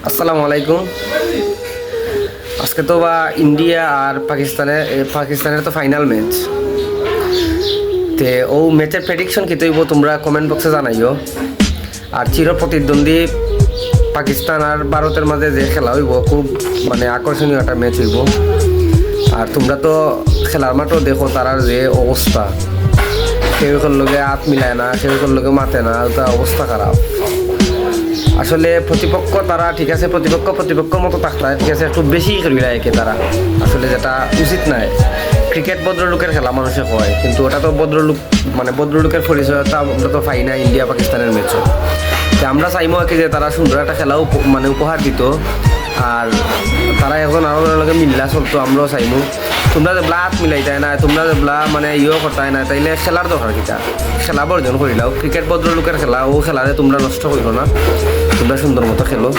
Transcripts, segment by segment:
আসসালামু আলাইকুম। আজকে তো বা ইন্ডিয়া আর পাকিস্তানের তো ফাইনাল ম্যাচ। তে ও ম্যাচের প্রেডিকশন কি তৈব তোমরা কমেন্ট বক্সে জানাইও। আর চির প্রতিদ্বন্দ্বী পাকিস্তান আর ভারতের মাঝে যে খেলা হইব খুব আকর্ষণীয় একটা ম্যাচ হইব। আর তোমরা তো খেলার মাঠও দেখো তারার যে অবস্থা, কেউ লোকে হাত মিলায় না, কেউ লোকে মাতে না, ওটা অবস্থা খারাপ। আসলে প্রতিপক্ষ তারা ঠিক আছে, প্রতিপক্ষর মতো থাকতে ঠিক আছে, একটু বেশি খেলি একে তারা, আসলে যেটা উচিত নয়। ক্রিকেট ভদ্রলোকের খেলা মানুষে হয়, কিন্তু ওটা তো ভদ্রলোকের পরিচয়তা আমরা তো পাই না ইন্ডিয়া পাকিস্তানের ম্যাচও। আমরা চাইমো আর কি যে তারা সুন্দর একটা খেলাও উপহার দিত, আর তারা এখন আরও লগে মিল্লা চলতো, আমরাও চাইমু। তোমরা যে হাত মিলাইতাই না, তোমরা যে ইয়েও করতাই না, তাইলে খেলার দরকার কিটা, খেলা বর্জন করিলাও। ক্রিকেট ভদ্রলোকের খেলা, ও খেলারে তোমরা নষ্ট করো না, তোমরা সুন্দর মতো খেলো।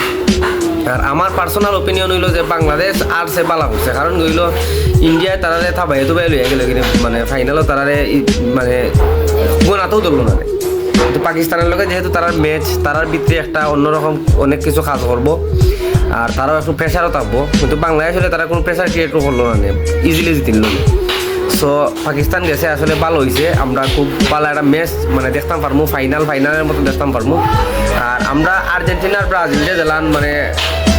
আর আমার পার্সোনাল ওপিনিয়ন হইলো যে বাংলাদেশ আর সে বালা করছে, কারণ হইলো ইন্ডিয়ায় তারারে থাবাই তো বাইরে হয়ে গেল, ফাইনালও তারারে গোনাতেও ধরলো না। কিন্তু পাকিস্তানের লগে যেহেতু তারার ম্যাচ, তারার ভিতরে একটা অন্যরকম অনেক কিছু কাজ করবো, আর তারাও একটু প্রেশারও থাকবো। কিন্তু বাংলাদেশ হলে তারা কোনো প্রেশার ক্রিয়েট করলো না, ইজিলি জিতিল। সো পাকিস্তান গেছে আসলে ভালো হয়েছে, আমরা খুব ভালো একটা ম্যাচ দেখতাম পারবো, ফাইনালের মতো দেখতাম পারবো। আর আমরা আর্জেন্টিনা আর ব্রাজিল যে দিলাম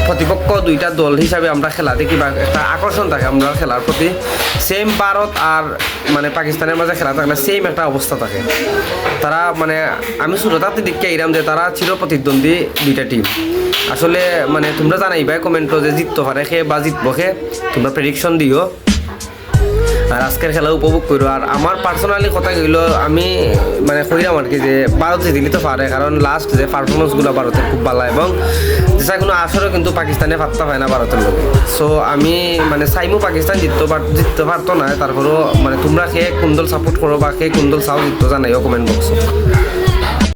প্রতিপক্ষ দুইটা দল হিসাবে আমরা খেলা দেখি বা একটা আকর্ষণ থাকে আমরা খেলার প্রতি। সেম ভারত আর পাকিস্তানের মাঝে খেলা থাকলে সেম একটা অবস্থা থাকে। তারা আমি শুরুতে দেখতে এরাম যে তারা চির প্রতিদ্বন্দ্বী দুইটা টিম। আসলে তোমরা জানাইবা কমেন্টও যে জিততে পারে খে বা জিতবো খে, তোমরা প্রেডিকশন দিও আর আজকের খেলা উপভোগ করো। আর আমার পার্সোনালি কথা কইলো, আমি কইলাম আর কি যে ভারত জিতিলি তো পারে, কারণ লাস্ট যে পারফরমেন্সগুলো ভারতের খুব ভালো, এবং যেটা কোনো আসরও কিন্তু পাকিস্তানে পাত্তা হয় না ভারতের লোক। সো আমি চাইমু পাকিস্তান জিততে পারতো না, তারপরেও তোমরা খেয়ে কোন দল সাপোর্ট করো বা খেয়ে কোন দল চাও জিততো জানাইও কমেন্ট বক্স।